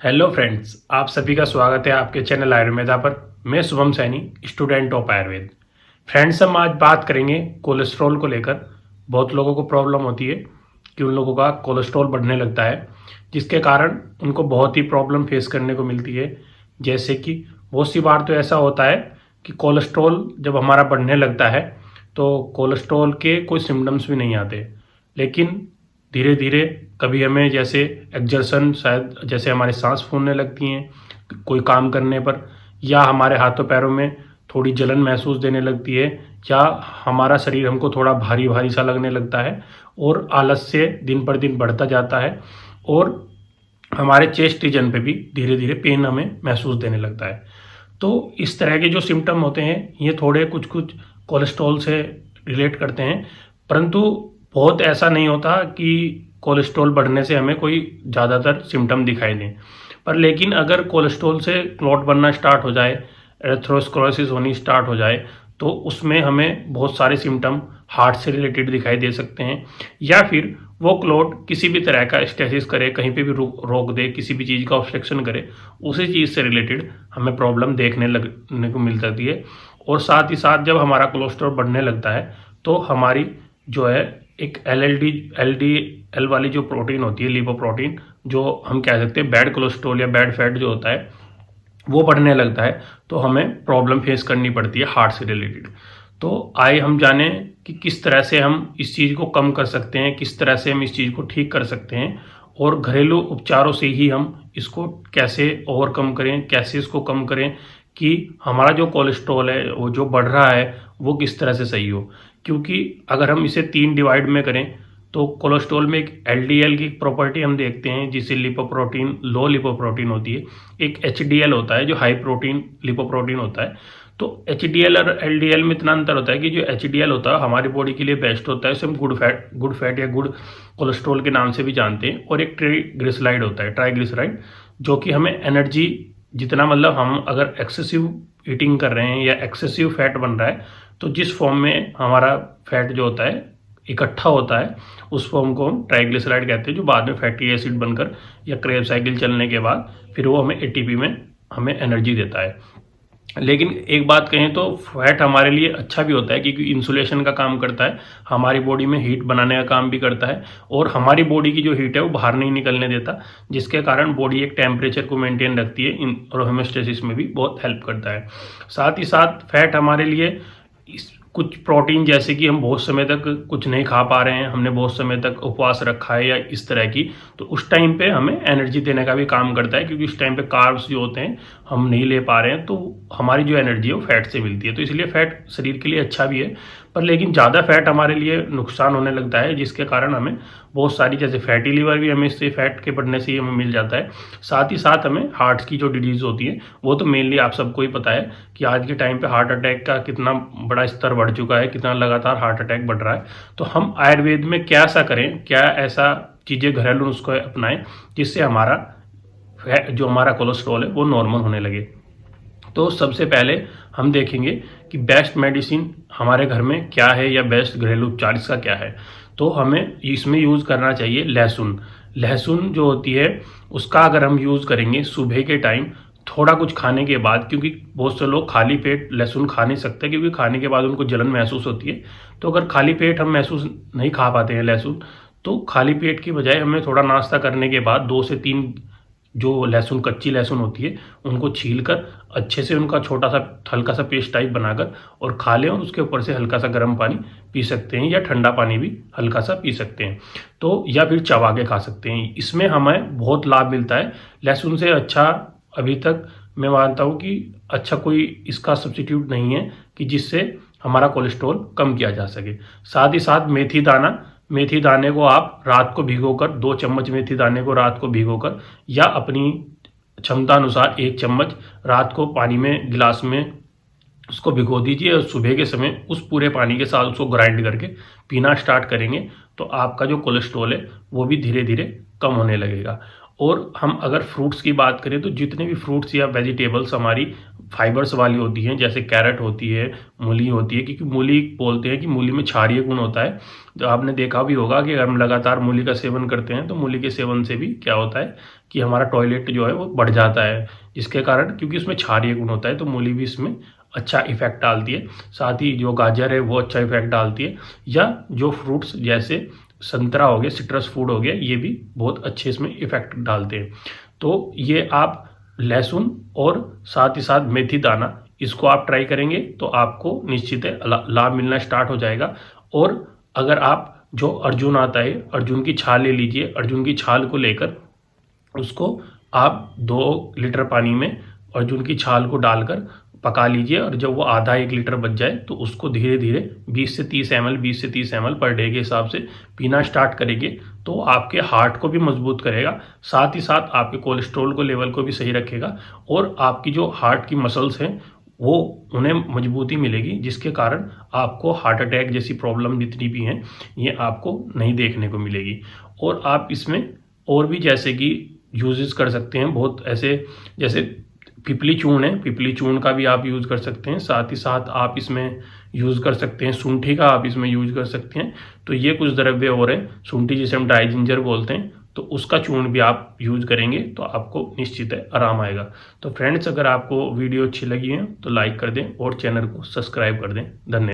Hello friends, आप सभी का स्वागत है आपके चैनल आयुर्वेदा पर। मैं Shubham Saini, student of Ayurveda. Friends, हम आज बात करेंगे कोलेस्ट्रॉल को लेकर। बहुत लोगों को प्रॉब्लम होती है कि उन लोगों का कोलेस्ट्रॉल बढ़ने लगता है, जिसके कारण उनको बहुत ही प्रॉब्लम फेस करने को मिलती है। जैसे कि बहुत सी बार तो ऐसा होता है कि कोलेस्ट्रॉल जब हमारा बढ़ने लगता है तो कोलेस्ट्रॉल के कोई सिम्टम्स भी नहीं आते, लेकिन धीरे धीरे कभी हमें जैसे एग्जर्शन, शायद जैसे हमारी सांस फूलने लगती हैं कोई काम करने पर, या हमारे हाथों पैरों में थोड़ी जलन महसूस देने लगती है, या हमारा शरीर हमको थोड़ा भारी भारी सा लगने लगता है और आलस से दिन पर दिन बढ़ता जाता है, और हमारे चेस्ट रीजन पे भी धीरे धीरे पेन हमें महसूस देने लगता है। तो इस तरह के जो सिम्टम होते हैं ये थोड़े कुछ कुछ कोलेस्ट्रॉल से रिलेट करते हैं, परंतु बहुत ऐसा नहीं होता कि कोलेस्ट्रॉल बढ़ने से हमें कोई ज़्यादातर सिम्टम दिखाई दें। पर लेकिन अगर कोलेस्ट्रॉल से क्लॉट बनना स्टार्ट हो जाए, एथेरोस्क्लेरोसिस होनी स्टार्ट हो जाए, तो उसमें हमें बहुत सारे सिम्टम हार्ट से रिलेटेड दिखाई दे सकते हैं, या फिर वो क्लॉट किसी भी तरह का स्टेसिस करे, कहीं पे भी रोक दे, किसी भी चीज़ का ऑब्स्ट्रक्शन करे, उसी चीज़ से रिलेटेड हमें प्रॉब्लम देखने लगने को मिल जाती है। और साथ ही साथ जब हमारा कोलेस्ट्रॉल बढ़ने लगता है तो हमारी जो है एक एल वाली जो प्रोटीन होती है, लिपोप्रोटीन, जो हम कह सकते हैं बैड कोलेस्ट्रॉल या बैड फैट जो होता है, वो बढ़ने लगता है, तो हमें प्रॉब्लम फेस करनी पड़ती है हार्ट से रिलेटेड। तो आइए हम जाने कि किस तरह से हम इस चीज़ को कम कर सकते हैं, किस तरह से हम इस चीज़ को ठीक कर सकते हैं, और घरेलू उपचारों से ही हम इसको कैसे ओवरकम करें, कैसे इसको कम करें कि हमारा जो कोलेस्ट्रॉल है वो जो बढ़ रहा है वो किस तरह से सही हो। क्योंकि अगर हम इसे 3 डिवाइड में करें तो कोलेस्ट्रॉल में एक एलडीएल की प्रॉपर्टी हम देखते हैं, जिसे लिपोप्रोटीन, लो लिपोप्रोटीन होती है। एक एचडीएल होता है जो हाई प्रोटीन लिपोप्रोटीन होता है। तो एचडीएल और एलडीएल में इतना अंतर होता है कि जो एचडीएल होता है हमारी बॉडी के लिए बेस्ट होता है, उसे हम गुड फैट या गुड कोलेस्ट्रॉल के नाम से भी जानते हैं। और एक ट्राइग्लिसराइड होता है, ट्राइग्लिसराइड, जो कि हमें एनर्जी जितना, मतलब हम अगर एक्सेसिव ईटिंग कर रहे हैं या एक्सेसिव फैट बन रहा है तो जिस फॉर्म में हमारा फैट जो होता है इकट्ठा होता है उस फॉर्म को हम ट्राइग्लिसराइड कहते हैं, जो बाद में फैटी एसिड बनकर या क्रेब साइकिल चलने के बाद फिर वो हमें एटीपी में हमें एनर्जी देता है। लेकिन एक बात कहें तो फैट हमारे लिए अच्छा भी होता है, क्योंकि इंसुलेशन का काम करता है, हमारी बॉडी में हीट बनाने का काम भी करता है, और हमारी बॉडी की जो हीट है वो बाहर नहीं निकलने देता, जिसके कारण बॉडी एक टेम्परेचर को मेंटेन रखती है और होम्योस्टेसिस में भी बहुत हेल्प करता है। साथ ही साथ फैट हमारे लिए कुछ प्रोटीन, जैसे कि हम बहुत समय तक कुछ नहीं खा पा रहे हैं, हमने बहुत समय तक उपवास रखा है या इस तरह की, तो उस टाइम पे हमें एनर्जी देने का भी काम करता है, क्योंकि उस टाइम पे कार्ब्स जो होते हैं हम नहीं ले पा रहे हैं, तो हमारी जो एनर्जी है वो फैट से मिलती है। तो इसलिए फैट शरीर के लिए अच्छा भी है, पर लेकिन ज़्यादा फैट हमारे लिए नुकसान होने लगता है, जिसके कारण हमें बहुत सारी, जैसे फैटी लीवर भी हमें इससे फैट के बढ़ने से ही हमें मिल जाता है। साथ ही साथ हमें हार्ट की जो डिजीज़ होती है वो तो मेनली आप सबको ही पता है कि आज के टाइम पे हार्ट अटैक का कितना बड़ा स्तर बढ़ चुका है, कितना लगातार हार्ट अटैक बढ़ रहा है। तो हम आयुर्वेद में क्या ऐसा करें, क्या ऐसा चीज़ें घरेलू नुस्खे अपनाएं जिससे हमारा जो हमारा कोलेस्ट्रॉल है वो नॉर्मल होने लगे। तो सबसे पहले हम देखेंगे कि बेस्ट मेडिसिन हमारे घर में क्या है, या बेस्ट घरेलू उपचार इसका क्या है। तो हमें इसमें यूज़ करना चाहिए लहसुन। लहसुन जो होती है उसका अगर हम यूज़ करेंगे सुबह के टाइम थोड़ा कुछ खाने के बाद, क्योंकि बहुत से लोग खाली पेट लहसुन खा नहीं सकते, क्योंकि खाने के बाद उनको जलन महसूस होती है। तो अगर खाली पेट हम महसूस नहीं खा पाते हैं लहसुन, तो खाली पेट की बजाय हमें थोड़ा नाश्ता करने के बाद 2 से 3 जो लहसुन, कच्ची लहसुन होती है, उनको छील कर अच्छे से उनका छोटा सा हल्का सा पेस्ट टाइप बनाकर और खा लें, और उसके ऊपर से हल्का सा गर्म पानी पी सकते हैं, या ठंडा पानी भी हल्का सा पी सकते हैं। तो या फिर चबा के खा सकते हैं। इसमें हमें बहुत लाभ मिलता है। लहसुन से अच्छा अभी तक मैं मानता हूँ कि अच्छा कोई इसका सब्स्टिट्यूट नहीं है कि जिससे हमारा कोलेस्ट्रॉल कम किया जा सके। साथ ही साथ मेथी दाना, मेथी दाने को आप रात को भिगोकर, 2 चम्मच मेथी दाने को रात को भिगोकर, या अपनी क्षमता अनुसार 1 चम्मच रात को पानी में, गिलास में उसको भिगो दीजिए, और सुबह के समय उस पूरे पानी के साथ उसको ग्राइंड करके पीना स्टार्ट करेंगे, तो आपका जो कोलेस्ट्रॉल है वो भी धीरे धीरे कम होने लगेगा। और हम अगर फ्रूट्स की बात करें तो जितने भी फ्रूट्स या वेजिटेबल्स हमारी फाइबर्स वाली होती हैं, जैसे कैरेट होती है, मूली होती है, क्योंकि मूली बोलते हैं कि मूली में क्षारीय गुण होता है। तो आपने देखा भी होगा कि अगर हम लगातार मूली का सेवन करते हैं तो मूली के सेवन से भी क्या होता है कि हमारा टॉयलेट जो है वो बढ़ जाता है, जिसके कारण, क्योंकि उसमें क्षारीय गुण होता है, तो मूली भी इसमें अच्छा इफेक्ट डालती है। साथ ही जो गाजर है वो अच्छा इफेक्ट डालती है, या जो फ्रूट्स जैसे संतरा हो गया, सिट्रस फूड हो गया, ये भी बहुत अच्छे इसमें इफेक्ट डालते हैं। तो ये आप लहसुन और साथ ही साथ मेथी दाना, इसको आप ट्राई करेंगे तो आपको निश्चित है लाभ मिलना स्टार्ट हो जाएगा। और अगर आप जो अर्जुन आता है, अर्जुन की छाल ले लीजिए, अर्जुन की छाल को लेकर उसको आप 2 लीटर पानी में अर्जुन की छाल को डालकर पका लीजिए, और जब वो आधा 1 लीटर बच जाए तो उसको धीरे धीरे 20 से 30 ml पर डे के हिसाब से पीना स्टार्ट करेंगे, तो आपके हार्ट को भी मजबूत करेगा, साथ ही साथ आपके कोलेस्ट्रॉल को लेवल को भी सही रखेगा, और आपकी जो हार्ट की मसल्स हैं वो उन्हें मजबूती मिलेगी, जिसके कारण आपको हार्ट अटैक जैसी प्रॉब्लम जितनी भी हैं ये आपको नहीं देखने को मिलेगी। और आप इसमें और भी जैसे कि यूजेस कर सकते हैं बहुत ऐसे, जैसे पिपली चूर्ण है, पिपली चूर्ण का भी आप यूज़ कर सकते हैं। साथ ही साथ आप इसमें यूज़ कर सकते हैं शुंठी का, आप इसमें यूज़ कर सकते हैं। तो ये कुछ द्रव्य और हैं, शुंठी जिसे हम ड्राई जिंजर बोलते हैं, तो उसका चूर्ण भी आप यूज़ करेंगे तो आपको निश्चित है आराम आएगा। तो फ्रेंड्स, अगर आपको वीडियो अच्छी लगी है तो लाइक कर दें और चैनल को सब्सक्राइब कर दें। धन्यवाद।